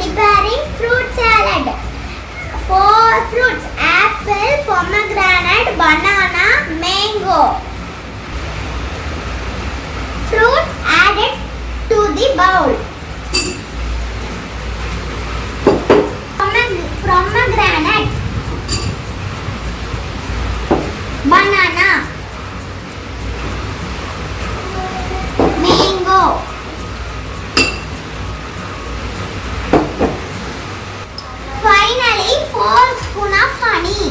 preparing fruit salad. 4 fruits: apple, pomegranate, banana, mango. Fruits added to the bowl. Pomegranate, banana, mango. Finally, 4 spoons of honey.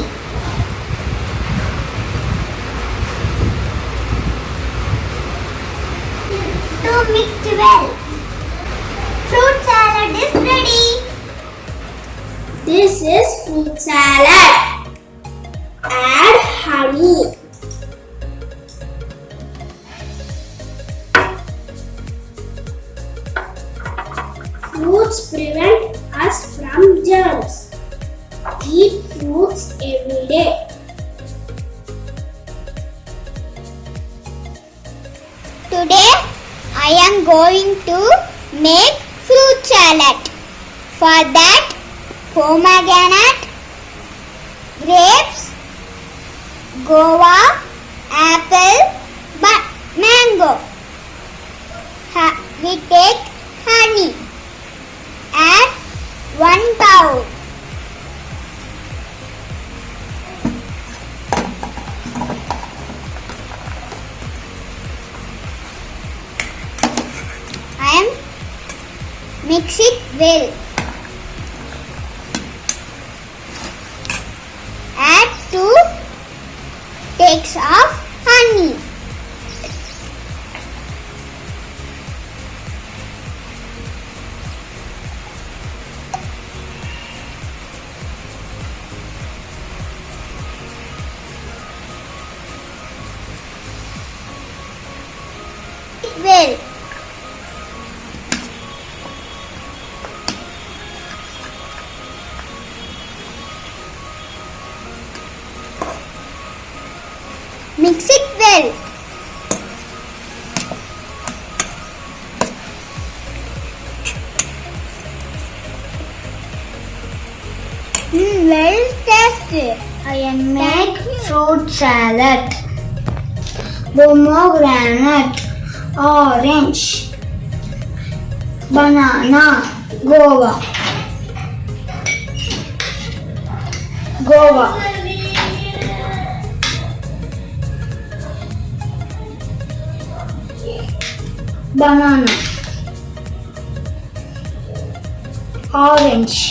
To mix well. Fruit salad is ready. This is fruit salad. Add honey. Fruits prevent us from germs. Eat fruits every day. Today I am going to make fruit salad. For that, pomegranate, grapes, guava, apple, mango. We take honey. Add 1 bowl. Mix it well. Add 2 takes of honey. Well. Mix it well. Very tasty. I am make fruit salad. Pomegranate, orange, banana, guava. Banana, orange,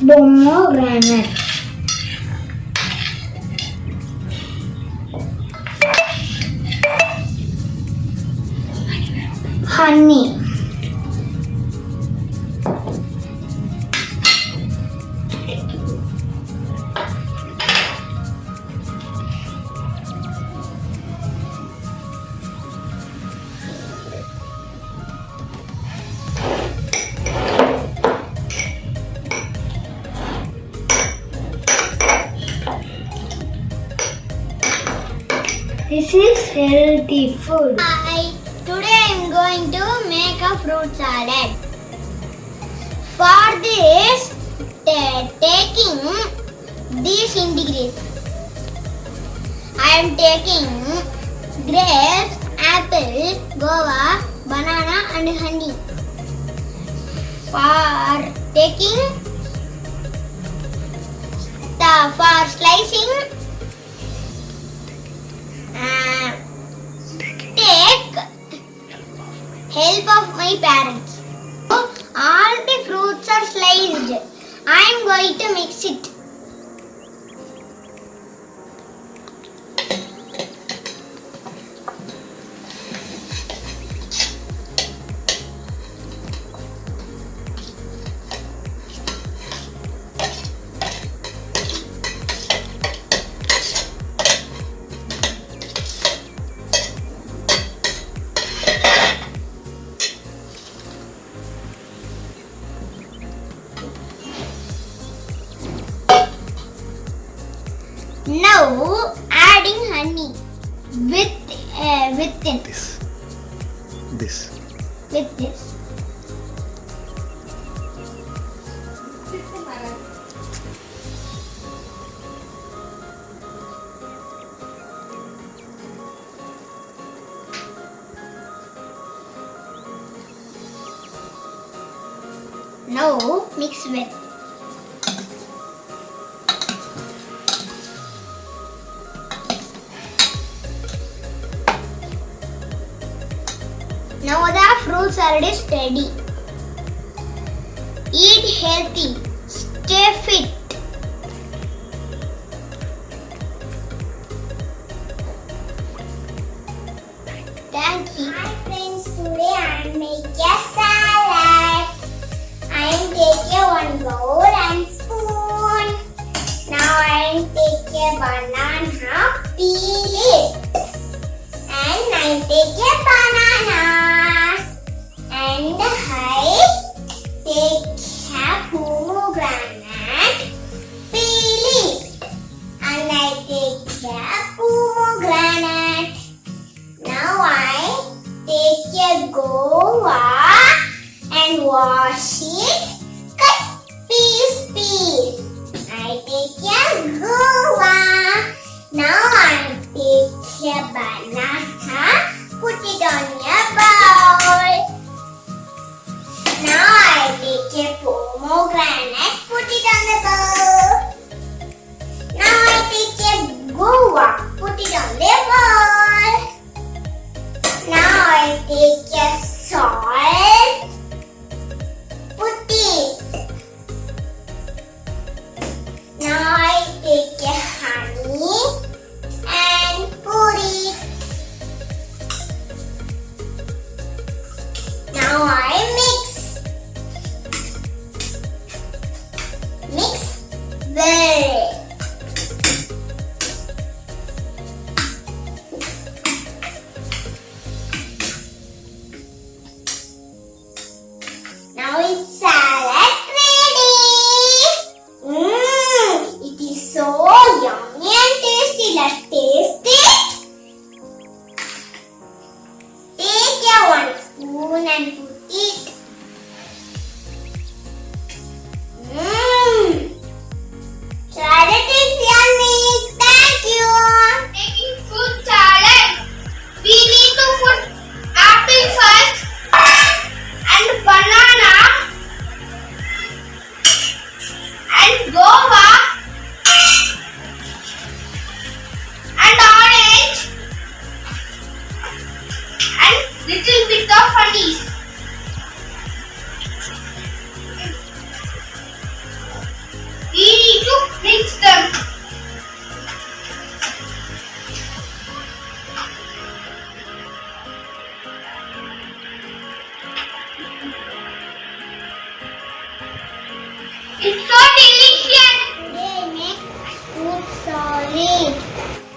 pomegranate, honey, This is healthy food. Hi, today I am going to make a fruit salad. For this, taking these ingredients. I am taking grapes, apple, guava, banana and honey. For slicing, take help of my parents. All the fruits are sliced. I am going to mix it. Now adding honey within This. with this. Now mix with. Now the fruit salad is ready. Eat healthy. Stay fit. Thank you. Hi friends, today I am making a salad. I am taking one bowl and spoon. Now I am taking a banana, peel it. And I take a banana. And I take a pomegranate, peel it. And I take a pomegranate. Now I take a guava and wash it, cut piece. I take a guava. Now I take a banana, put it on a bowl. Now I take a pomegranate, put it on the bowl. Now I take a guava, put it on the bowl. Now I take a salt, put it. Now I take a honey and put it. Now I mix well. Now it's salad ready. It is so yummy and tasty. Let's taste it. Take a one spoon and put it. Salad is yummy. Thank you. Taking fruit salad. We need to put apple first and banana and guava and orange and little bit of honey. We need to mix them. It's so delicious. Today I make fruit salad.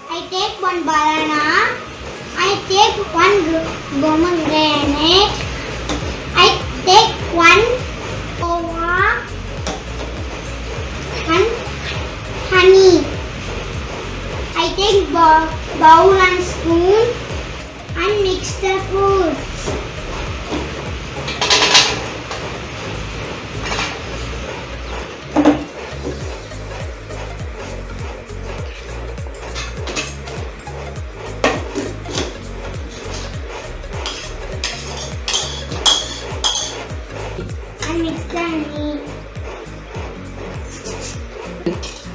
I take one banana. I take one pomegranate. I take one guava and honey. I take bowl and spoon and mix the fruits. And mix the honey.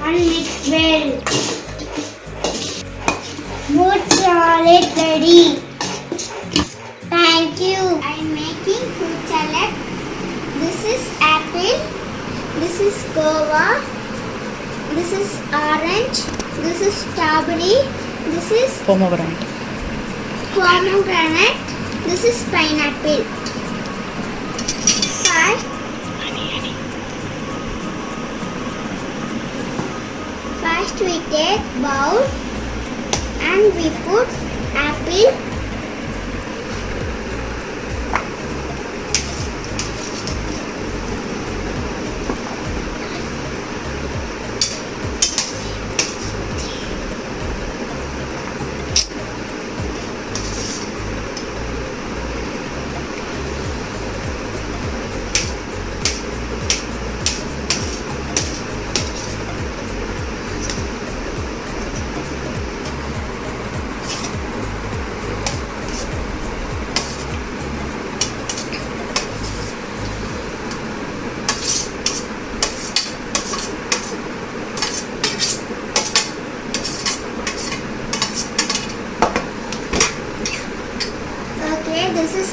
And mix well. Fruit salad ready. Thank you. I am making fruit salad. This is apple. This is guava. This is orange. This is strawberry. This is Pomegranate. This is pineapple. First we take bowl and we put apple.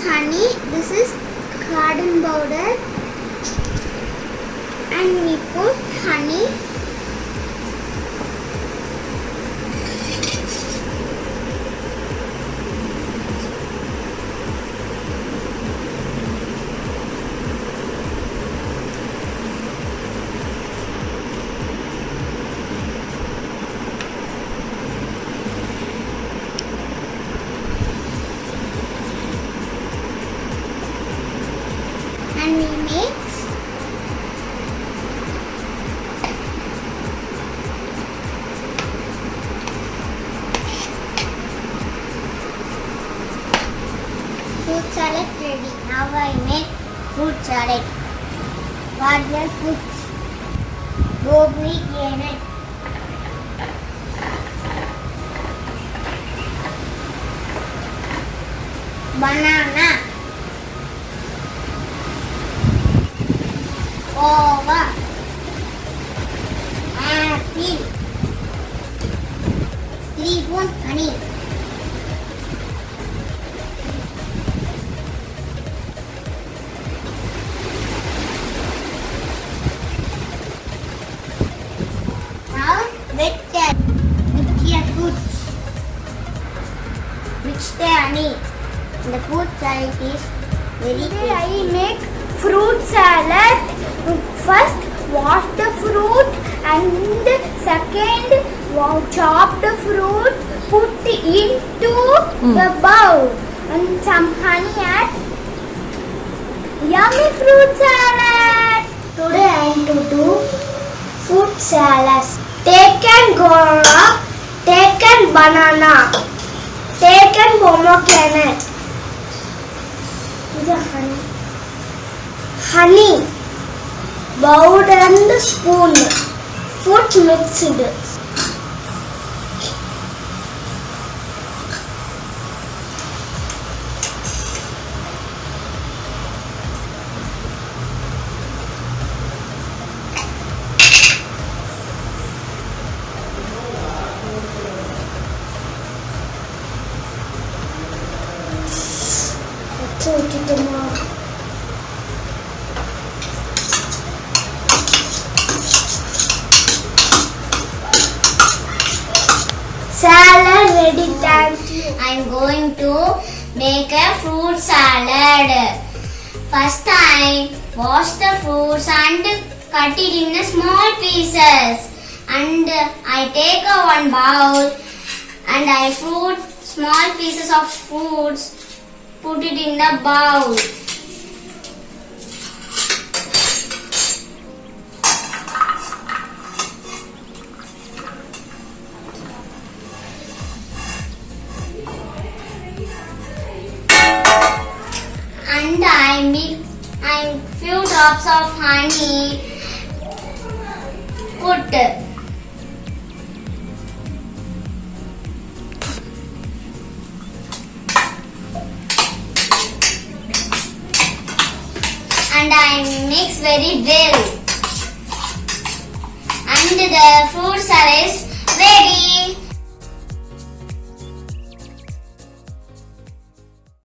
honey. This is cardamom powder. And we put honey. And we mix. Fruit salad ready. Now I make fruit salad. What will put? Gobi, carrot. Banana. Guava. Apple. 3 spoons honey. Now mix your fruits. Mix the honey. The fruit salad is very tasty. I make fruit salad. First wash the fruit and second chop the fruit, put into the bowl and some honey add. Yummy fruit salad. Today I am to do fruit salad. Take an guava, take an banana, take an pomegranate. This is honey, bowl and spoon, fruit mixed. Salad ready, thank you. I'm going to make a fruit salad. First I wash the fruits and cut it in small pieces. And I take one bowl and I put small pieces of fruits, put it in the bowl. And I mix few drops of honey, put. And I mix very well. And the fruit salad is ready.